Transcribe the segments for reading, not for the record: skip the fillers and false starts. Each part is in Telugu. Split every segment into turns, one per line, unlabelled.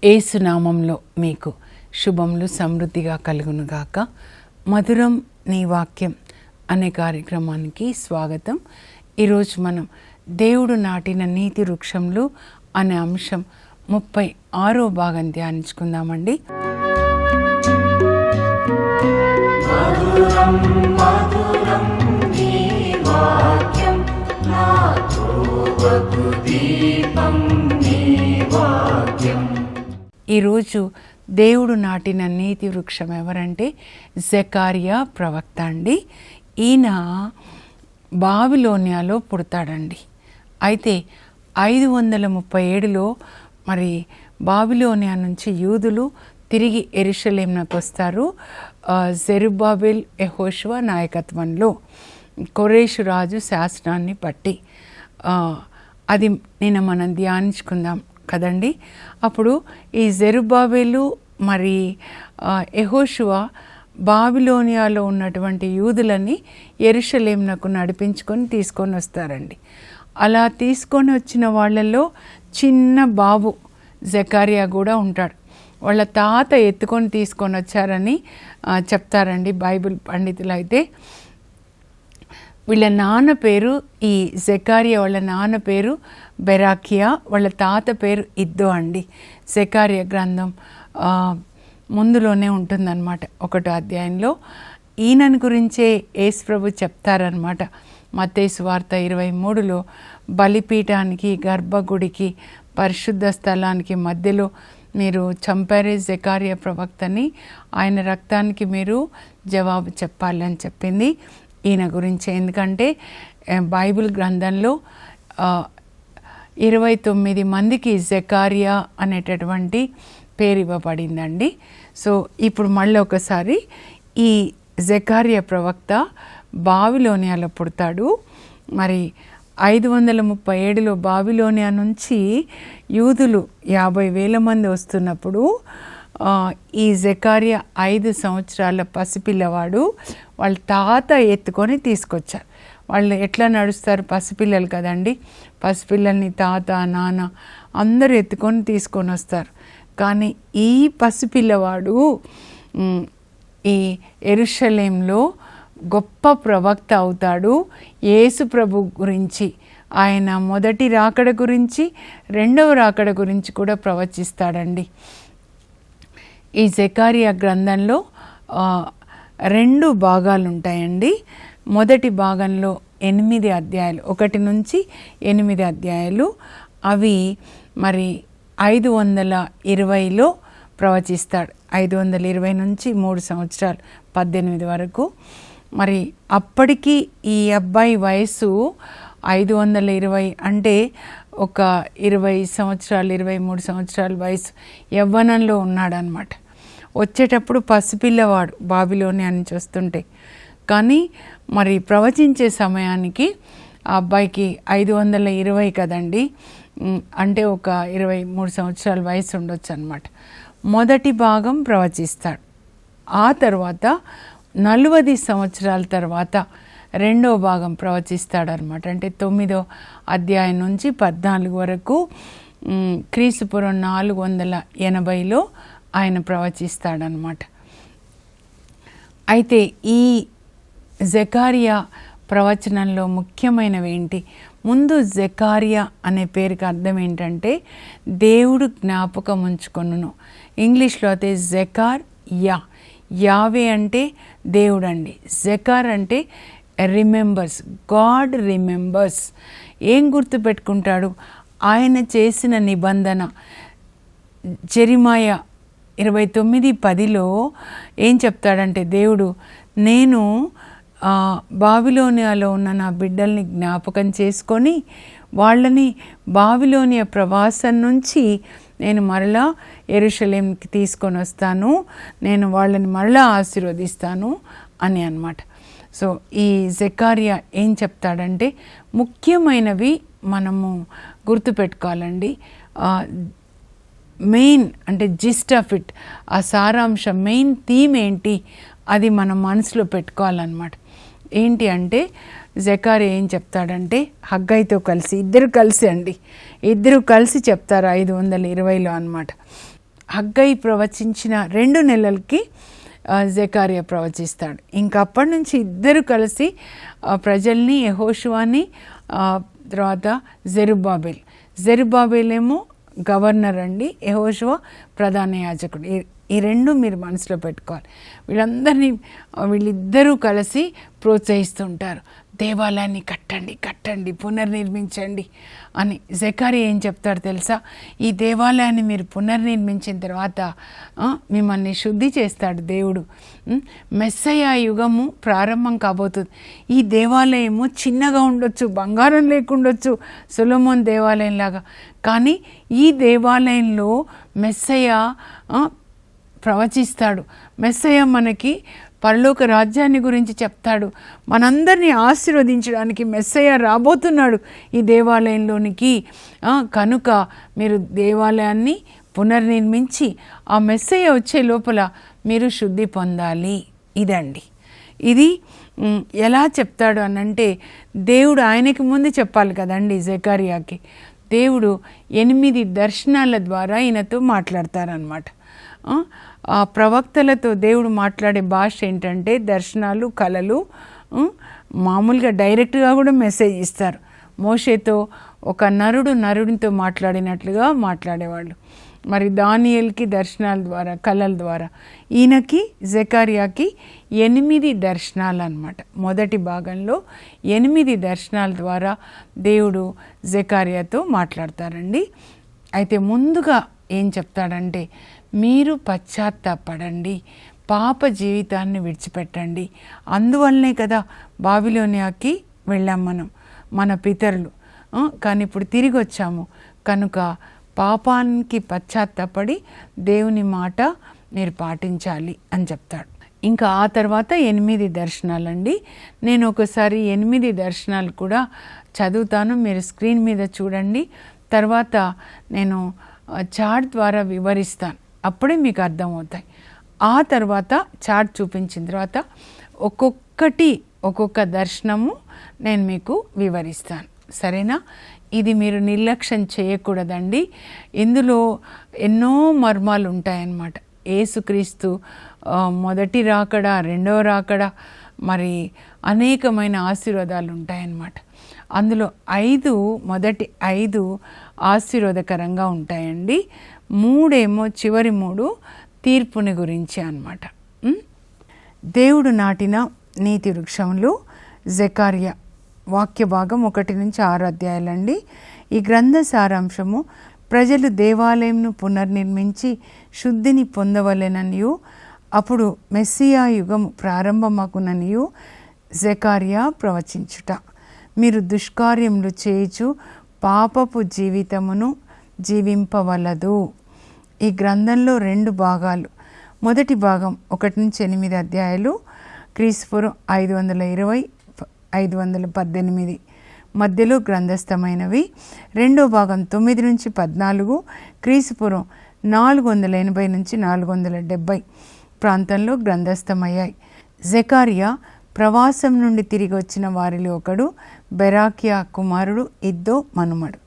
యేసు నామంలో మీకు శుభములు సమృద్ధిగా కలుగునుగాక. మధురం నీ వాక్యం అనే కార్యక్రమానికి స్వాగతం. ఈరోజు మనం దేవుడు నాటిన నీతి వృక్షములు అనే అంశం 36వ భాగం ధ్యానించుకుందామండి. మధురం మధురం నీ వాక్యం నా త్రోవకు దీపం నీ వాక్యం. ఈరోజు దేవుడు నాటిన నీతి వృక్షం ఎవరంటే జకర్యా ప్రవక్త అండి. ఈయన బాబిలోనియాలో పుడతాడండి. అయితే 537లో మరి బాబిలోనియా నుంచి యూదులు తిరిగి యెరూషలేమునకు వస్తారు. జెరుబ్బాబెల్ యెహోషువ నాయకత్వంలో కొరేషు రాజు శాసనాన్ని బట్టి అది నిన్న మనం ధ్యానించుకుందాం కదండి. అప్పుడు ఈ జెరుబ్బాబెలు మరి యెహోషువ బాబిలోనియాలో ఉన్నటువంటి యూదులని యెరూషలేమునకు నడిపించుకొని తీసుకొని వస్తారండి. అలా తీసుకొని వచ్చిన వాళ్ళల్లో చిన్న బాబు జకర్యా కూడా ఉంటాడు. వాళ్ళ తాత ఎత్తుకొని తీసుకొని వచ్చారని చెప్తారండి బైబిల్ పండితులు. అయితే వీళ్ళ నాన్న పేరు ఈ జకర్యా, వాళ్ళ నాన్న పేరు బెరాకియా, వాళ్ళ తాత పేరు ఇద్దో అండి. జకర్యా గ్రంథం ముందులోనే ఉంటుందన్నమాట 1వ అధ్యాయంలో. ఈయనని గురించే యేసు ప్రభు చెప్తారనమాట. మత్తయి సువార్త 23లో బలిపీఠానికి, గర్భగుడికి, పరిశుద్ధ స్థలానికి మధ్యలో మీరు చంపారే జకర్యా ప్రవక్తని, ఆయన రక్తానికి మీరు జవాబు చెప్పాలని చెప్పింది ఈయన గురించి. ఎందుకంటే బైబిల్ గ్రంథంలో 29 మందికి జకర్యా అనేటటువంటి పేరు ఇవ్వబడిందండి. సో ఇప్పుడు మళ్ళీ ఒకసారి ఈ జకర్యా ప్రవక్త బాబిలోనియాలో పుడతాడు. మరి 537లో బాబిలోనియా నుంచి యూదులు 50,000 మంది వస్తున్నప్పుడు ఈ జకర్యా 5 సంవత్సరాల పసిపిల్లవాడు వాళ్ళ తాత ఎత్తుకొని తీసుకొచ్చారు. వాళ్ళు ఎట్లా నడుస్తారు, పసిపిల్లలు కదండి. పసిపిల్లల్ని తాత నాన్న అందరూ ఎత్తుకొని తీసుకొని వస్తారు. కానీ ఈ పసిపిల్లవాడు ఈ యెరూషలేంలో గొప్ప ప్రవక్త అవుతాడు. యేసు ప్రభు గురించి, ఆయన మొదటి రాకడ గురించి, రెండవ రాకడ గురించి కూడా ప్రవచిస్తాడండి. ఈ జకర్యా గ్రంథంలో 2 భాగాలు ఉంటాయండి. మొదటి భాగంలో 8 అధ్యాయాలు, 1 నుంచి 8 అధ్యాయాలు. అవి మరి 520లో ప్రవచిస్తాడు. 520 నుంచి 3 సంవత్సరాలు 18 వరకు. మరి అప్పటికి ఈ అబ్బాయి వయసు 520 అంటే ఒక 20 సంవత్సరాలు 23 సంవత్సరాల వయసు, యవ్వనంలో ఉన్నాడనమాట. వచ్చేటప్పుడు పసిపిల్లవాడు బాబిలోనియా నుంచి వస్తుంటే. కానీ మరి ప్రవచించే సమయానికి ఆ అబ్బాయికి 520 కదండి, అంటే ఒక 23 సంవత్సరాల వయసు ఉండొచ్చు అనమాట. మొదటి భాగం ప్రవచిస్తాడు. ఆ తర్వాత 40 సంవత్సరాల తర్వాత రెండవ భాగం ప్రవచిస్తాడనమాట. అంటే 9వ అధ్యాయం నుంచి 14 వరకు క్రీస్తుపూర్వం 480లో ఆయన ప్రవచిస్తాడనమాట. అయితే ఈ జకర్యా ప్రవచనంలో ముఖ్యమైనవి ఏంటి? ముందు జకర్యా అనే పేరుకి అర్థం ఏంటంటే దేవుడు జ్ఞాపకం ఉంచుకొనును. ఇంగ్లీష్లో అయితే జకర్ యా, యావే అంటే దేవుడు అండి. జకర్ అంటే రిమెంబర్స్, గాడ్ రిమెంబర్స్. ఏం గుర్తుపెట్టుకుంటాడు? ఆయన చేసిన నిబంధన. జెరిమాయా 29:10లో ఏం చెప్తాడంటే దేవుడు, నేను బాబిలోనియాలో ఉన్న నా బిడ్డల్ని జ్ఞాపకం చేసుకొని వాళ్ళని బాబిలోనియా ప్రవాసం నుంచి నేను మరలా యెరూషలేంకి తీసుకొని వస్తాను, నేను వాళ్ళని మరలా ఆశీర్వదిస్తాను అని అన్నమాట. సో ఈ జకర్యా ఏం చెప్తాడంటే ముఖ్యమైనవి మనము గుర్తుపెట్టుకోవాలండి. మెయిన్ అంటే జిస్ట్ ఆఫ్ ఇట్, ఆ సారాంశం, మెయిన్ థీమ్ ఏంటి అది మనం మనసులో పెట్టుకోవాలన్నమాట. ఏంటి అంటే జకర్యా ఏం చెప్తాడంటే హగ్గయితో కలిసి, ఇద్దరు కలిసి చెప్తారు 520లో అన్నమాట. హగ్గై ప్రవచించిన 2 నెలలకి జెకర్యా ప్రవచిస్తాడు. ఇంకా అప్పటి నుంచి ఇద్దరు కలిసి ప్రజల్ని, యెహోషువని, తర్వాత జెరుబ్బాబెల్ ఏమో గవర్నర్ అండి, యెహోషువ ప్రధాన యాజకుడు. ఈ 2 మీరు మనసులో పెట్టుకోవాలి. వీళ్ళిద్దరూ కలిసి ప్రోత్సహిస్తుంటారు, దేవాలయాన్ని కట్టండి, పునర్నిర్మించండి అని. జెకర్యా ఏం చెప్తాడు తెలుసా? ఈ దేవాలయాన్ని మీరు పునర్నిర్మించిన తర్వాత మిమ్మల్ని శుద్ధి చేస్తాడు దేవుడు. మెస్సయ్య యుగము ప్రారంభం కాబోతుంది. ఈ దేవాలయము చిన్నగా ఉండొచ్చు, బంగారం లేకుండొచ్చు, సొలొమోన్ దేవాలయం లాగా, కానీ ఈ దేవాలయంలో మెస్సయ్య ప్రవచిస్తాడు. మెస్సయ్య మనకి పరలోక రాజ్యాన్ని గురించి చెప్తాడు. మనందరినీ ఆశీర్వదించడానికి మెస్సయ్య రాబోతున్నాడు ఈ దేవాలయంలోనికి. కనుక మీరు దేవాలయాన్ని పునర్నిర్మించి ఆ మెస్సయ్య వచ్చే లోపల మీరు శుద్ధి పొందాలి. ఇదండి, ఇది ఎలా చెప్తాడు అనంటే, దేవుడు ఆయనకి ముందు చెప్పాలి కదండి జెకర్యాకి. దేవుడు 8 దర్శనాల ద్వారా ఈయనతో మాట్లాడతారనమాట. ఆ ప్రవక్తలతో దేవుడు మాట్లాడే భాష ఏంటంటే దర్శనాలు, కలలు. మామూలుగా డైరెక్ట్గా కూడా మెసేజ్ ఇస్తారు. మోషేతో ఒక నరుడితో మాట్లాడినట్లుగా మాట్లాడేవాళ్ళు. మరి దానియేలుకి దర్శనాల ద్వారా, కళల ద్వారా. ఈయనకి జెకర్యాకి 8 దర్శనాలు అన్నమాట. మొదటి భాగంలో 8 దర్శనాల ద్వారా దేవుడు జెకర్యాతో మాట్లాడతారండి. అయితే ముందుగా ఏం చెప్తాడంటే, మీరు పశ్చాత్తాపడండి, పాప జీవితాన్ని విడిచిపెట్టండి. అందువల్లనే కదా బాబిలోనియాకి వెళ్ళాం మన పితరులు, కానీ ఇప్పుడు తిరిగి వచ్చాము. కనుక పాపానికి పశ్చాత్తాపడి దేవుని మాట మీరు పాటించాలి అని చెప్తాడు. ఇంకా ఆ తర్వాత 8 దర్శనాలండి. నేను ఒకసారి 8 దర్శనాలు కూడా చదువుతాను, మీరు స్క్రీన్ మీద చూడండి. తర్వాత నేను చార్ట్ ద్వారా వివరిస్తాను, అప్పుడే మీకు అర్థమవుతాయి. ఆ తర్వాత చార్ట్ చూపించిన తర్వాత ఒక్కొక్క దర్శనము నేను మీకు వివరిస్తాను, సరేనా? ఇది మీరు నిర్లక్ష్యం చేయకూడదండి. ఇందులో ఎన్నో మర్మాలు ఉంటాయన్నమాట. యేసుక్రీస్తు మొదటి రాకడ, రెండవ రాకడ, మరి అనేకమైన ఆశీర్వాదాలు ఉంటాయన్నమాట. అందులో మొదటి 5 ఆశీర్వాదకరంగా ఉంటాయండి. 3 చివరి 3 తీర్పుని గురించి అన్నమాట. దేవుడు నాటిన నీతి వృక్షములు, జెకర్యా వాక్య భాగం 1 నుంచి 6 అధ్యాయాలండి. ఈ గ్రంథ సారాంశము, ప్రజలు దేవాలయంను పునర్నిర్మించి శుద్ధిని పొందవలెననియు, అప్పుడు మెస్సియా యుగము ప్రారంభమగుననియు జెకర్యా ప్రవచించుట. మీరు దుష్కార్యములు చేయుచు పాపపు జీవితమును జీవింపవలదు. ఈ గ్రంథంలో 2 భాగాలు. మొదటి భాగం 1 నుంచి 8 అధ్యాయాలు, క్రీస్తుపూర్వం 518 మధ్యలో గ్రంథస్థమైనవి. రెండో భాగం 9 నుంచి 14, క్రీస్తుపూర్వం 480 నుంచి 470 ప్రాంతంలో గ్రంథస్థమయ్యాయి. జెకర్యా ప్రవాసం నుండి తిరిగి వచ్చిన వారిలో ఒకడు, బెరాకియా కుమారుడు, ఇద్దో మనుమడు.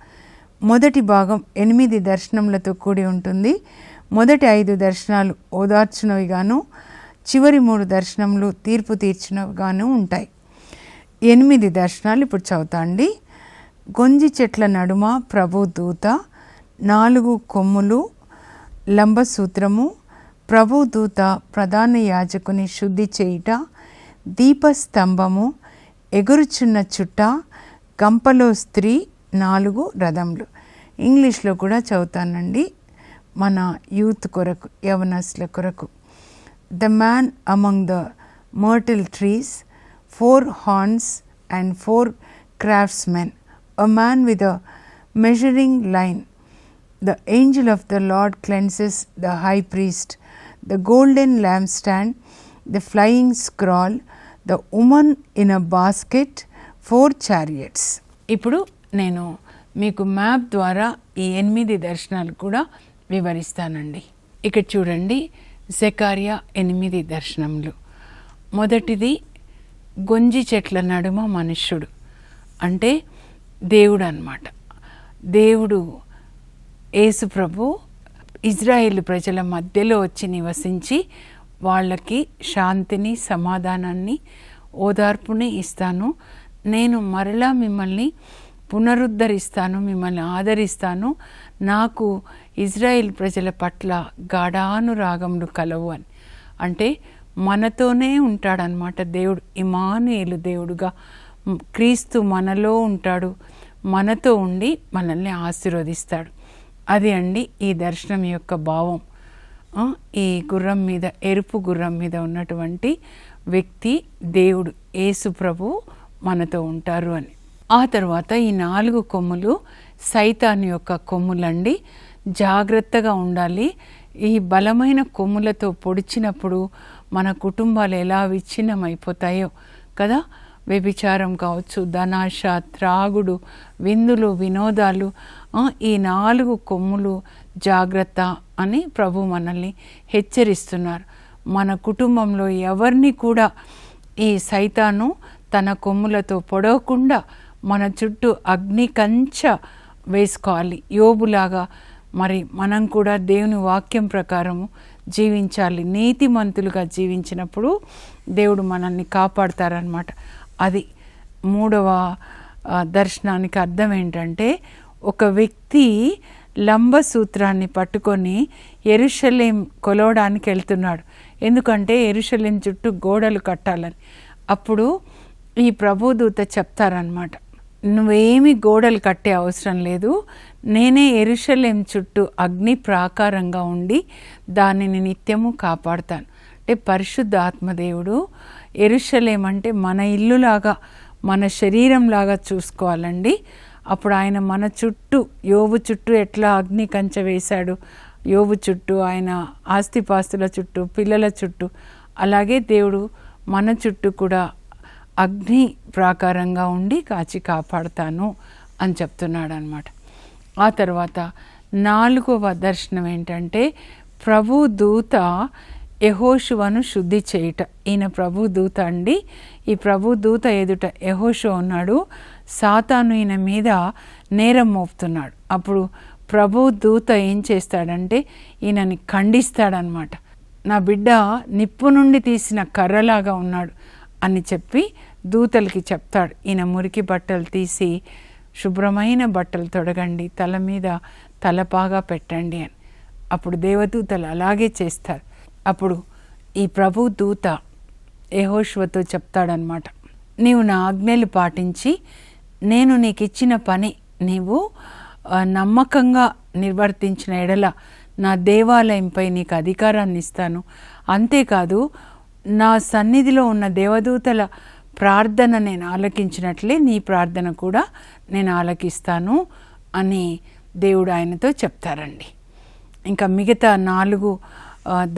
మొదటి భాగం 8 దర్శనములతో కూడి ఉంటుంది. మొదటి 5 దర్శనాలు ఓదార్చినవిగాను, చివరి 3 దర్శనములు తీర్పు తీర్చినవిగాను ఉంటాయి. 8 దర్శనాలు ఇప్పుడు చదువుతా అండి. గొంజి చెట్ల నడుమ ప్రభు దూత, 4 కొమ్ములు, లంబసూత్రము, ప్రభు దూత ప్రధాన యాజకుని శుద్ధి చేయుట, దీపస్తంభము, ఎగురుచున్న చుట్ట, గంపలో స్త్రీ, 4 రథములు. ఇంగ్లీష్లో కూడా చదువుతానండి మన యూత్ కొరకు, యవనస్తుల కొరకు. The man among the myrtle trees, 4 horns and 4 craftsmen, a man with a measuring line. The angel of the Lord cleanses the high priest, the golden lampstand, the flying scroll, the woman in a basket, 4 chariots. ఇప్పుడు నేను మీకు మ్యాప్ ద్వారా ఈ 8 దర్శనాలు కూడా వివరిస్తానండి. ఇక్కడ చూడండి, జెకర్యా 8 దర్శనములు. మొదటిది, గొంజి చెట్ల నడుమ మనుష్యుడు అంటే దేవుడు అన్నమాట. దేవుడు యేసు ప్రభు ఇజ్రాయేలు ప్రజల మధ్యలో వచ్చి నివసించి వాళ్ళకి శాంతిని, సమాధానాన్ని, ఓదార్పుని ఇస్తాను. నేను మరలా మిమ్మల్ని పునరుద్ధరిస్తాను, మిమ్మల్ని ఆదరిస్తాను. నాకు ఇజ్రాయేల్ ప్రజల పట్ల గాఢానురాగములు కలవు అని. అంటే మనతోనే ఉంటాడనమాట దేవుడు. ఇమ్మానుయేలు దేవుడుగా క్రీస్తు మనలో ఉంటాడు, మనతో ఉండి మనల్ని ఆశీర్వదిస్తాడు. అది అండి ఈ దర్శనం యొక్క భావం. ఈ గుర్రం మీద, ఎరుపు గుర్రం మీద ఉన్నటువంటి వ్యక్తి దేవుడు, యేసు ప్రభు మనతో ఉంటారు అని. ఆ తర్వాత ఈ 4 కొమ్ములు సైతాను యొక్క కొమ్ములండి. జాగ్రత్తగా ఉండాలి. ఈ బలమైన కొమ్ములతో పొడిచినప్పుడు మన కుటుంబాలు ఎలా విచ్ఛిన్నమైపోతాయో కదా. వ్యభిచారం కావచ్చు, ధనాశ, త్రాగుడు, విందులు, వినోదాలు, ఈ 4 కొమ్ములు జాగ్రత్త అని ప్రభు మనల్ని హెచ్చరిస్తున్నారు. మన కుటుంబంలో ఎవరిని కూడా ఈ సైతాను తన కొమ్ములతో పొడవకుండా మన చుట్టూ అగ్ని కంచె వేసుకోవాలి. యోబులాగా మరి మనం కూడా దేవుని వాక్యం ప్రకారము జీవించాలి. నీతిమంతులుగా జీవించినప్పుడు దేవుడు మనల్ని కాపాడతారనమాట. అది 3వ దర్శనానికి అర్థం ఏంటంటే, ఒక వ్యక్తి లంబసూత్రాన్ని పట్టుకొని యెరూషలేం కొలవడానికి వెళ్తున్నాడు. ఎందుకంటే యెరూషలేం చుట్టూ గోడలు కట్టాలని. అప్పుడు ఈ ప్రభుదూత చెప్తారనమాట, నువ్వేమి గోడలు కట్టే అవసరం లేదు, నేనే యెరూషలేం చుట్టూ అగ్ని ప్రాకారంగా ఉండి దానిని నిత్యము కాపాడుతాను. అంటే పరిశుద్ధ ఆత్మదేవుడు యెరూషలేం అంటే మన ఇల్లులాగా, మన శరీరంలాగా చూసుకోవాలండి. అప్పుడు ఆయన మన చుట్టూ, యోబు చుట్టూ ఎట్లా అగ్ని కంచె వేశాడు, యోబు చుట్టూ, ఆయన ఆస్తిపాస్తుల చుట్టూ, పిల్లల చుట్టూ, అలాగే దేవుడు మన చుట్టూ కూడా అగ్ని ప్రాకారంగా ఉండి కాచి కాపాడుతాను అని చెప్తున్నాడు అనమాట. ఆ తర్వాత 4వ దర్శనం ఏంటంటే, ప్రభు దూత యెహోషువను శుద్ధి చేయుట. ఈయన ప్రభు దూత అండి. ఈ ప్రభు దూత ఎదుట యెహోషువ ఉన్నాడు. సాతాను ఈయన మీద నేరం మోపుతున్నాడు. అప్పుడు ప్రభు దూత ఏం చేస్తాడంటే ఈయనని ఖండిస్తాడనమాట. నా బిడ్డ నిప్పు నుండి తీసిన కర్రలాగా ఉన్నాడు అని చెప్పి దూతలకి చెప్తాడు. ఈయన మురికి బట్టలు తీసి శుభ్రమైన బట్టలు తొడగండి, తల మీద తలపాగా పెట్టండి అని. అప్పుడు దేవదూతలు అలాగే చేస్తారు. అప్పుడు ఈ ప్రభు దూత యెహోషువతో చెప్తాడనమాట, నీవు నా ఆజ్ఞలు పాటించి నేను నీకు ఇచ్చిన పని నీవు నమ్మకంగా నిర్వర్తించిన ఎడల నా దేవాలయంపై నీకు అధికారాన్ని ఇస్తాను. అంతేకాదు నా సన్నిధిలో ఉన్న దేవదూతల ప్రార్థన నేను ఆలకించినట్లే నీ ప్రార్థన కూడా నేను ఆలకిస్తాను అని దేవుడు ఆయనతో చెప్తారండి. ఇంకా మిగతా 4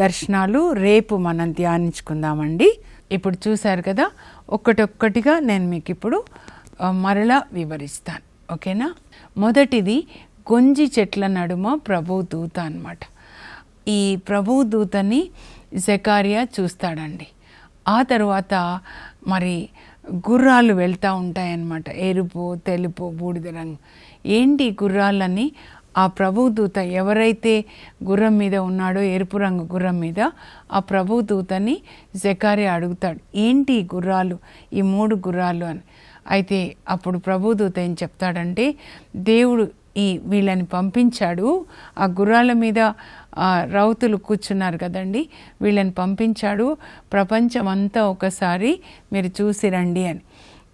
దర్శనాలు రేపు మనం ధ్యానించుకుందామండి. ఇప్పుడు చూశారు కదా, ఒక్కటొక్కటిగా నేను మీకు ఇప్పుడు మరలా వివరిస్తాను, ఓకేనా. మొదటిది గొంజి చెట్ల నడుమ ప్రభు దూత అన్నమాట. ఈ ప్రభు దూతని జకర్యా చూస్తాడండి. ఆ తర్వాత మరి గుర్రాలు వెళ్తూ ఉంటాయన్నమాట, ఎరుపు, తెలుపు, బూడిద రంగు. ఏంటి గుర్రాలని? ఆ ప్రభుదూత ఎవరైతే గుర్రం మీద ఉన్నాడో, ఎరుపు రంగు గుర్రం మీద, ఆ ప్రభుదూతని జకర్యా అడుగుతాడు, ఏంటి గుర్రాలు, ఈ 3 గుర్రాలు అని. అయితే అప్పుడు ప్రభుదూత ఏం చెప్తాడంటే, దేవుడు వీళ్ళని పంపించాడు, ఆ గుర్రాల మీద రౌతులు కూర్చున్నారు కదండి, వీళ్ళని పంపించాడు, ప్రపంచమంతా ఒకసారి మీరు చూసి రండి అని.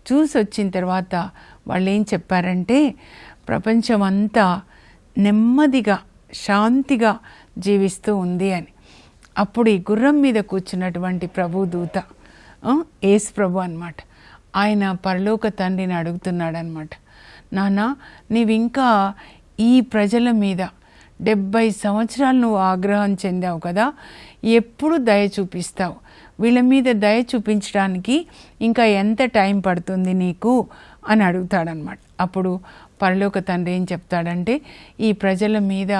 చూసి వచ్చిన తర్వాత వాళ్ళు ఏం చెప్పారంటే, ప్రపంచమంతా నెమ్మదిగా శాంతిగా జీవిస్తూ ఉంది అని. అప్పుడు ఈ గుర్రం మీద కూర్చున్నటువంటి ప్రభుదూత యేసు ప్రభు అన్నమాట, ఆయన పరలోక తండ్రిని అడుగుతున్నాడు అనమాట, నాన్న నీవింకా ఈ ప్రజల మీద 70 సంవత్సరాలు నువ్వు ఆగ్రహం చెందావు కదా, ఎప్పుడు దయ చూపిస్తావు? వీళ్ళ మీద దయ చూపించడానికి ఇంకా ఎంత టైం పడుతుంది నీకు అని అడుగుతాడనమాట. అప్పుడు పరలోక తండ్రి ఏం చెప్తాడంటే, ఈ ప్రజల మీద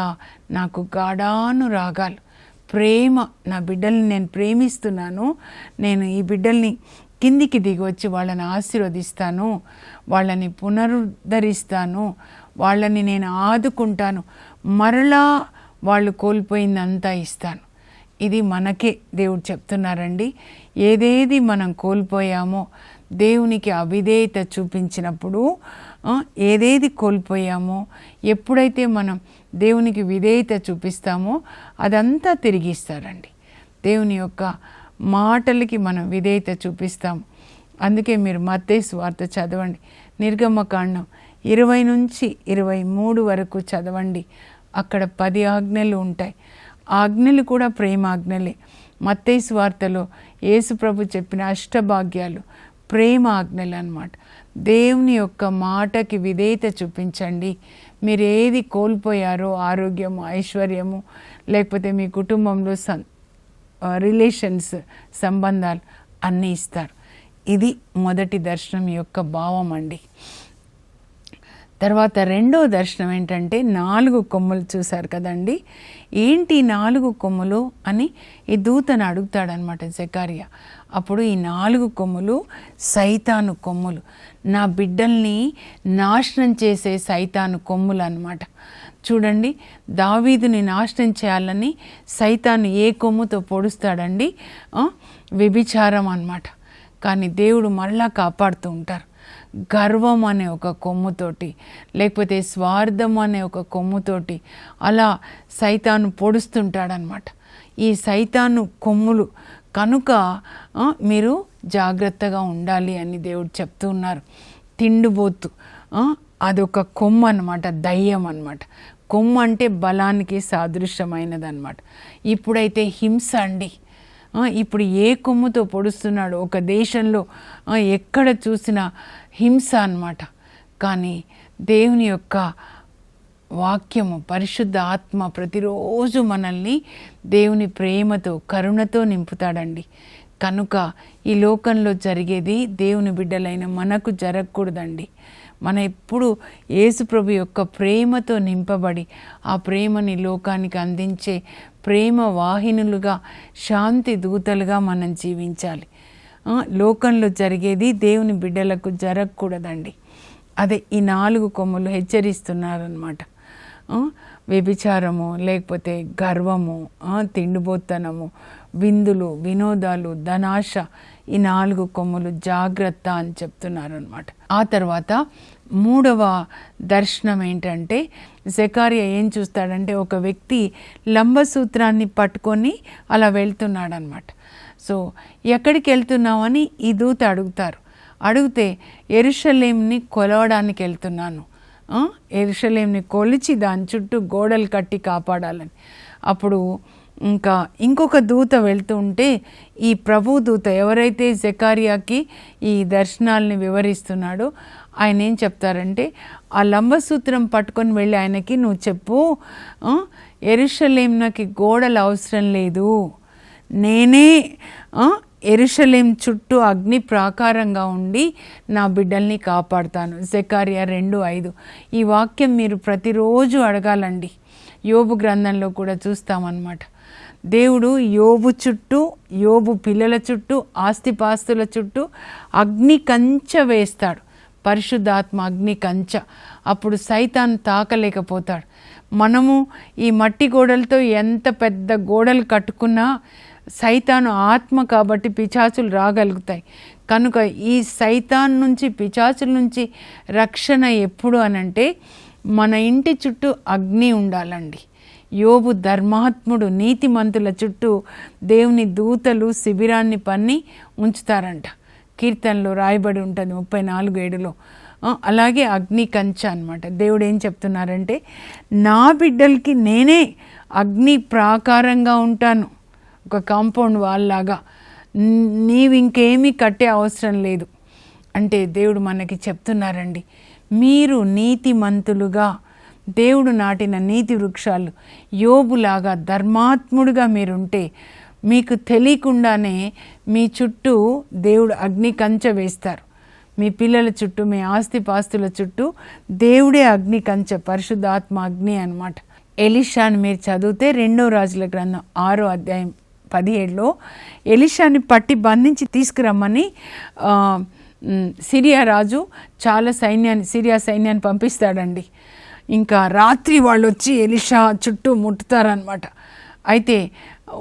నాకు గాఢానురాగాలు, ప్రేమ, నా బిడ్డల్ని నేను ప్రేమిస్తున్నాను, నేను ఈ బిడ్డల్ని కిందికి దిగి వచ్చి వాళ్ళని ఆశీర్వదిస్తాను, వాళ్ళని పునరుద్ధరిస్తాను, వాళ్ళని నేను ఆదుకుంటాను, మరలా వాళ్ళు కోల్పోయిందంతా ఇస్తాను. ఇది మనకే దేవుడు చెప్తున్నారండి. ఏదేది మనం కోల్పోయామో దేవునికి అవిధేయత చూపించినప్పుడు, ఏదేది కోల్పోయామో ఎప్పుడైతే మనం దేవునికి విధేయత చూపిస్తామో అదంతా తిరిగిస్తారండి. దేవుని యొక్క మాటలకి మనం విధేయత చూపిస్తాము. అందుకే మీరు మత్తయి సువార్త చదవండి, నిర్గమకాండం 20 నుంచి 23 వరకు చదవండి. అక్కడ 10 ఆజ్ఞలు ఉంటాయి. ఆజ్ఞలు కూడా ప్రేమాజ్ఞలే. మత్తయి సువార్తలో యేసు ప్రభు చెప్పిన అష్టభాగ్యాలు ప్రేమ ఆజ్ఞలు అన్నమాట. దేవుని యొక్క మాటకి విధేయత చూపించండి. మీరు ఏది కోల్పోయారో, ఆరోగ్యము, ఐశ్వర్యము, లేకపోతే మీ కుటుంబంలో రిలేషన్స్, సంబంధాలు అన్నీ ఇస్తారు. ఇది మొదటి దర్శనం యొక్క భావం అండి. తర్వాత రెండో దర్శనం ఏంటంటే 4 కొమ్ములు చూశారు కదండి. ఏంటి 4 కొమ్ములు అని ఈ దూతను అడుగుతాడనమాట జకర్యా. అప్పుడు ఈ 4 కొమ్ములు సైతాను కొమ్ములు, నా బిడ్డల్ని నాశనం చేసే సైతాను కొమ్ములు అన్నమాట. చూడండి, దావీదుని నాశనం చేయాలని సైతాను ఏ కొమ్ముతో పొడుస్తాడండి? వ్యభిచారం అన్నమాట. కానీ దేవుడు మళ్ళా కాపాడుతూ ఉంటారు. గర్వం అనే ఒక కొమ్ముతోటి, లేకపోతే స్వార్థం అనే ఒక కొమ్ముతోటి అలా సైతాను పొడుస్తుంటాడనమాట. ఈ సైతాను కొమ్ములు కనుక మీరు జాగ్రత్తగా ఉండాలి అని దేవుడు చెప్తూ ఉన్నారు. తిండిబోతు అదొక కొమ్ము అన్నమాట, దయ్యం అన్నమాట. కొమ్ము అంటే బలానికి సాదృశ్యమైనది అన్నమాట. ఇప్పుడైతే హింస అండి. ఇప్పుడు ఏ కొమ్ముతో పొడుస్తున్నాడు? ఒక దేశంలో ఎక్కడ చూసినా హింస అన్నమాట. కానీ దేవుని యొక్క వాక్యము, పరిశుద్ధ ఆత్మ ప్రతిరోజు మనల్ని దేవుని ప్రేమతో, కరుణతో నింపుతాడండి. కనుక ఈ లోకంలో జరిగేది దేవుని బిడ్డలైన మనకు జరగకూడదండి. మన ఎప్పుడు యేసుప్రభు యొక్క ప్రేమతో నింపబడి ఆ ప్రేమని లోకానికి అందించే ప్రేమ వాహినులుగా, శాంతి దూతలుగా మనం జీవించాలి. లోకంలో జరిగేది దేవుని బిడ్డలకు జరగకూడదండి. అదే ఈ 4 కొమ్ములు హెచ్చరిస్తున్నారన్నమాట. వ్యభిచారము, లేకపోతే గర్వము, తిండిబోత్తనము, విందులు, వినోదాలు, ధనాశ, ఈ 4 కొమ్ములు జాగ్రత్త అని చెప్తున్నారనమాట. ఆ తర్వాత 3వ దర్శనం ఏంటంటే జకర్యా ఏం చూస్తాడంటే ఒక వ్యక్తి లంబసూత్రాన్ని పట్టుకొని అలా వెళ్తున్నాడనమాట. సో ఎక్కడికి వెళ్తున్నామని ఈ దూత అడుగుతారు. అడిగితే యెరూషలేంని కొలవడానికి వెళ్తున్నాను, యెరూషలేంని కొలిచి దాని చుట్టూ గోడలు కట్టి కాపాడాలని. అప్పుడు ఇంకొక దూత వెళ్తూ ఉంటే ఈ ప్రభు దూత ఎవరైతే జకర్యాకి ఈ దర్శనాల్ని వివరిస్తున్నాడో ఆయన ఏం చెప్తారంటే, ఆ లంబసూత్రం పట్టుకొని వెళ్ళి ఆయనకి నువ్వు చెప్పు, యెరూషలేంకి గోడలు అవసరం లేదు, నేనే యెరూషలేం చుట్టూ అగ్ని ప్రాకారంగా ఉండి నా బిడ్డల్ని కాపాడుతాను. జకర్యా 2:5. ఈ వాక్యం మీరు ప్రతిరోజు అడగాలండి. యోబు గ్రంథంలో కూడా చూస్తామన్నమాట. దేవుడు యోబు చుట్టూ, యోబు పిల్లల చుట్టూ, ఆస్తిపాస్తుల చుట్టూ అగ్ని కంచె వేస్తాడు. పరిశుద్ధాత్మ అగ్ని కంచె. అప్పుడు సైతాన్ తాకలేకపోతాడు. మనము ఈ మట్టి గోడలతో ఎంత పెద్ద గోడలు కట్టుకున్నా సైతాను ఆత్మ కాబట్టి పిశాచులు రాగలుగుతాయి. కనుక ఈ సైతాన్ నుంచి, పిశాచుల నుంచి రక్షణ ఎప్పుడు అనంటే మన ఇంటి చుట్టూ అగ్ని ఉండాలండి. యోబు ధర్మాత్ముడు, నీతిమంతుల చుట్టూ దేవుని దూతలు శిబిరాన్ని పన్ని ఉంచుతారంట. కీర్తనలో రాయబడి ఉంటుంది 34:7. అలాగే అగ్ని కంచె అన్నమాట. దేవుడు ఏం చెప్తున్నారంటే, నా బిడ్డలకి నేనే అగ్ని ప్రాకారంగా ఉంటాను, ఒక కాంపౌండ్ వాళ్ళలాగా, నీవు ఇంకేమీ కట్టే అవసరం లేదు అంటే దేవుడు మనకి చెప్తున్నారండి. మీరు నీతిమంతులుగా, దేవుడు నాటిన నీతి వృక్షాలు, యోబులాగా ధర్మాత్ముడుగా మీరుంటే మీకు తెలియకుండానే మీ చుట్టూ దేవుడు అగ్ని కంచె వేస్తారు. మీ పిల్లల చుట్టూ, మీ ఆస్తిపాస్తుల చుట్టూ దేవుడే అగ్ని కంచె, పరిశుద్ధాత్మ అగ్ని అన్నమాట. ఎలీషాని మీరు చదివితే 2వ రాజుల గ్రంథం 6వ అధ్యాయం 17లో ఎలీషాని పట్టి బంధించి తీసుకురమ్మని సిరియా రాజు సిరియా సైన్యాన్ని పంపిస్తాడండి. ఇంకా రాత్రి వాళ్ళు వచ్చి ఎలీషా చుట్టూ ముట్టుతారనమాట. అయితే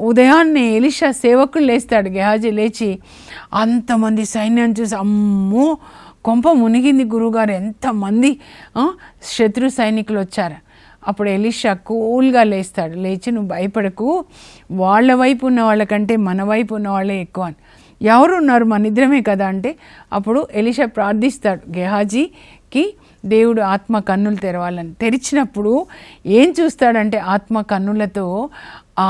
ఉదయాన్నే ఎలీషా సేవకులు లేస్తాడు. గెహాజీ లేచి అంతమంది సైన్యం చూసి, అమ్మో కొంప మునిగింది గురువుగారు, ఎంతమంది శత్రు సైనికులు వచ్చారు. అప్పుడు ఎలీషా కూల్గా లేస్తాడు. లేచి, నువ్వు భయపడకు, వాళ్ళ వైపు ఉన్న వాళ్ళకంటే మన వైపు ఉన్న వాళ్ళే ఎక్కువ అని. ఎవరు ఉన్నారు, మన ఇద్దరమే కదా అంటే అప్పుడు ఎలీషా ప్రార్థిస్తాడు గెహాజీకి దేవుడు ఆత్మ కన్నులు తెరవాలని. తెరిచినప్పుడు ఏం చూస్తాడంటే ఆత్మ కన్నులతో ఆ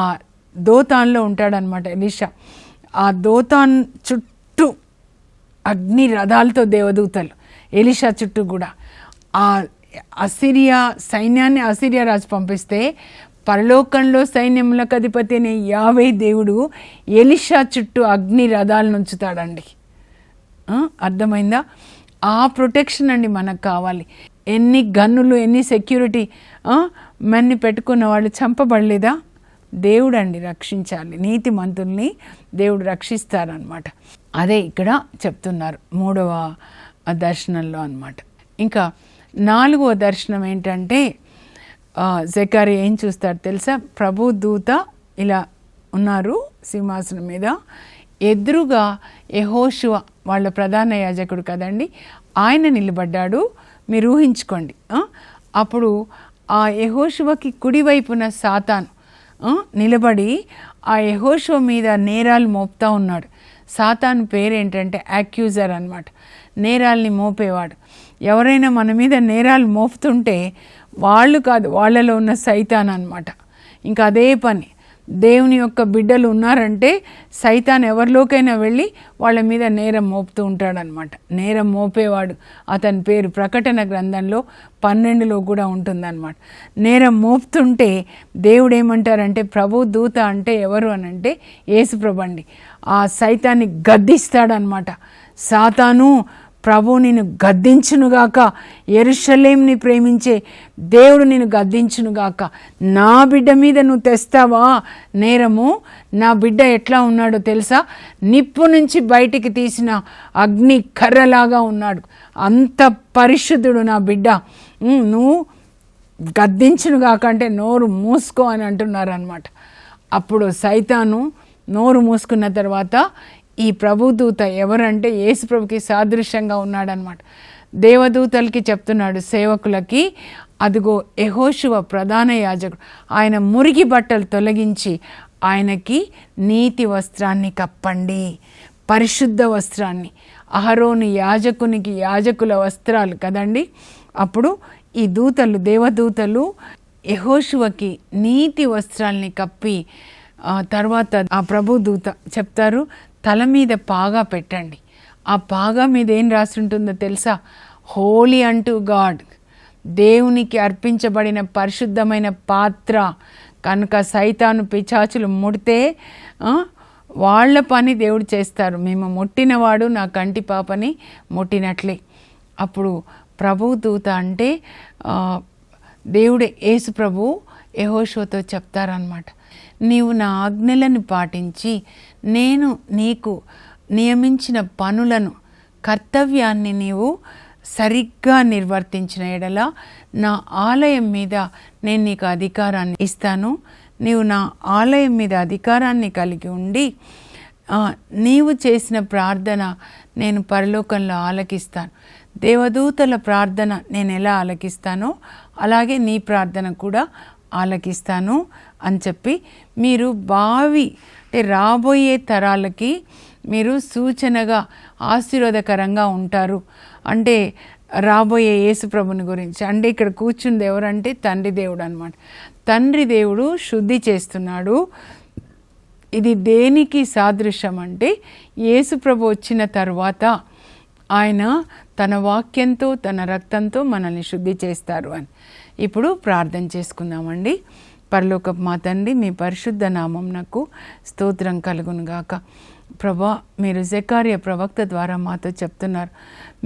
దోతాన్లో ఉంటాడనమాట ఎలీషా. ఆ దోతాన్ చుట్టూ అగ్ని రథాలతో దేవదూతలు, ఎలీషా చుట్టూ కూడా. ఆ అసిరియా సైన్యాన్ని అసిరియా రాజు పంపిస్తే పరలోకంలో సైన్యములకు అధిపతి అనే యావే దేవుడు ఎలీషా చుట్టూ అగ్ని రథాలను ఉంచుతాడండి. అర్థమైందా? ఆ ప్రొటెక్షన్ అండి మనకు కావాలి. ఎన్ని గన్నులు, ఎన్ని సెక్యూరిటీ మెన్ని పెట్టుకున్న వాళ్ళు చంపబడలేదా? దేవుడు అండి రక్షించాలి. నీతిమంతుల్ని దేవుడు రక్షిస్తారనమాట. అదే ఇక్కడ చెప్తున్నారు 3వ దర్శనంలో అన్నమాట. ఇంకా 4వ దర్శనం ఏంటంటే జకరియా ఏం చూస్తాడు తెలుసా? ప్రభు దూత ఇలా ఉన్నారు సింహాసనం మీద, ఎదురుగా యెహోషువ వాళ్ళ ప్రధాన యాజకుడు కదండి, ఆయన నిలబడ్డాడు. మీరు ఊహించుకోండి. అప్పుడు ఆ యెహోషువకి కుడివైపున సాతాను నిలబడి ఆ యెహోషువ మీద నేరాలు మోపుతా ఉన్నాడు. సాతాను పేరేంటంటే యాక్యూజర్ అన్నమాట, నేరాల్ని మోపేవాడు. ఎవరైనా మన మీద నేరాలు మోపుతుంటే వాళ్ళు కాదు, వాళ్ళలో ఉన్న సైతాన్ అన్నమాట. ఇంకా అదే పని. దేవుని యొక్క బిడ్డలు ఉన్నారంటే సైతాన్ ఎవరిలోకైనా వెళ్ళి వాళ్ళ మీద నేరం మోపుతూ ఉంటాడనమాట. నేరం మోపేవాడు అతని పేరు ప్రకటన గ్రంథంలో 12లో కూడా ఉంటుందన్నమాట. నేరం మోపుతుంటే దేవుడు ఏమంటారంటే, ప్రభు దూత అంటే ఎవరు అని అంటే యేసుప్రభు అండి. ఆ సైతాన్ని గద్దిస్తాడనమాట. సాతాను, ప్రభు నిన్ను గద్దించునుగాక, యెరూషలేముని ప్రేమించే దేవుడు నిన్ను గద్దించునుగాక. నా బిడ్డ మీద నువ్వు తెస్తావా నేరము? నా బిడ్డ ఎట్లా ఉన్నాడో తెలుసా? నిప్పు నుంచి బయటికి తీసిన అగ్ని కర్రలాగా ఉన్నాడు, అంత పరిశుద్ధుడు నా బిడ్డ. నువ్వు గద్దించునుగాక అంటే నోరు మూసుకో అని అంటున్నారనమాట. అప్పుడు సైతాను నోరు మూసుకున్న తర్వాత ఈ ప్రభుదూత ఎవరంటే యేసుప్రభుకి సాదృశ్యంగా ఉన్నాడనమాట. దేవదూతలకి చెప్తున్నాడు, సేవకులకి, అదిగో యెహోషువ ప్రధాన యాజకుడు, ఆయన మురికి బట్టలు తొలగించి ఆయనకి నీతి వస్త్రాన్ని కప్పండి, పరిశుద్ధ వస్త్రాన్ని. అహరోను యాజకునికి యాజకుల వస్త్రాలు కదండి. అప్పుడు ఈ దూతలు, దేవదూతలు యెహోషువకి నీతి వస్త్రాల్ని కప్పి తర్వాత ఆ ప్రభు దూత చెప్తారు, తల మీద పాగా పెట్టండి. ఆ పాగా మీద ఏం రాసి ఉంటుందో తెలుసా? హోలీ అంటూ గాడ్, దేవునికి అర్పించబడిన పరిశుద్ధమైన పాత్ర. కనుక సైతాను పిశాచులు ముడితే వాళ్ళ పని దేవుడు చేస్తారు. మేము ముట్టినవాడు నా కంటి పాపని ముట్టినట్లే. అప్పుడు ప్రభు దూత అంటే దేవుడే యేసు ప్రభు యెహోషువతో చెప్తారనమాట, నీవు నా ఆజ్ఞలను పాటించి నేను నీకు నియమించిన పనులను, కర్తవ్యాన్ని నీవు సరిగ్గా నిర్వర్తించిన ఎడల నా ఆలయం మీద నేను నీకు అధికారాన్ని ఇస్తాను. నీవు నా ఆలయం మీద అధికారాన్ని కలిగి ఉండి నీవు చేసిన ప్రార్థన నేను పరలోకంలో ఆలకిస్తాను. దేవదూతల ప్రార్థన నేను ఎలా ఆలకిస్తానో అలాగే నీ ప్రార్థన కూడా ఆలకిస్తాను అని చెప్పి, మీరు అంటే రాబోయే తరాలకి మీరు సూచనగా ఆశీర్వాదకరంగా ఉంటారు. అంటే రాబోయే యేసుప్రభుని గురించి అంటే ఇక్కడ కూర్చుంది ఎవరంటే తండ్రి దేవుడు అనమాట. తండ్రి దేవుడు శుద్ధి చేస్తున్నాడు. ఇది దేనికి సాదృశ్యం అంటే యేసుప్రభు వచ్చిన తర్వాత ఆయన తన వాక్యంతో తన రక్తంతో మనల్ని శుద్ధి చేస్తారు అని. ఇప్పుడు ప్రార్థన చేసుకుందామండి. పరలోకపు మా తండ్రి, మీ పరిశుద్ధ నామం నాకు స్తోత్రం కలుగును గాక. ప్రభా, మీరు జకరియా ప్రవక్త ద్వారా మాతో చెప్తున్నారు,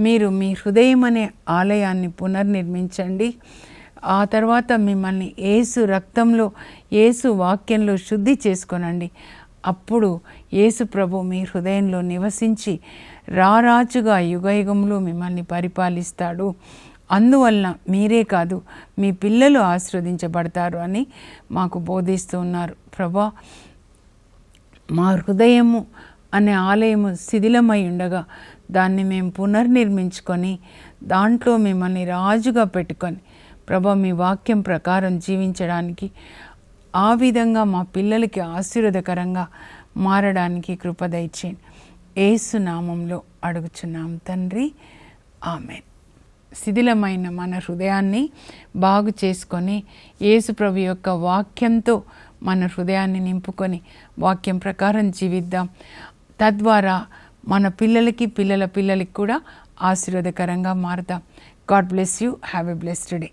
మీరు మీ హృదయం అనే ఆలయాన్ని పునర్నిర్మించండి. ఆ తర్వాత మిమ్మల్ని యేసు రక్తంలో, యేసు వాక్యంలో శుద్ధి చేసుకోనండి. అప్పుడు యేసు ప్రభు మీ హృదయంలో నివసించి రారాజుగా యుగయుగంలో మిమ్మల్ని పరిపాలిస్తాడు. అందువలన మీరే కాదు మీ పిల్లలు ఆశీర్వదించబడతారు అని మాకు బోధిస్తూ ఉన్నారు. ప్రభా, మా హృదయము అనే ఆలయము శిథిలమై ఉండగా దాన్ని మేము పునర్నిర్మించుకొని దాంట్లో మిమ్మల్ని రాజుగా పెట్టుకొని ప్రభా మీ వాక్యం ప్రకారం జీవించడానికి, ఆ విధంగా మా పిల్లలకి ఆశీర్వాదకరంగా మారడానికి కృప దయచేయండి. యేసు నామంలో అడుగుచున్నాం తండ్రి, ఆమేన్. శిథిలమైన మన హృదయాన్ని బాగు చేసుకొని యేసు ప్రభు యొక్క వాక్యంతో మన హృదయాన్ని నింపుకొని వాక్యం ప్రకారం జీవిద్దాం. తద్వారా మన పిల్లలకి, పిల్లల పిల్లలకి కూడా ఆశీర్వాదకరంగా మారుతాం. God bless you. Have a blessed day.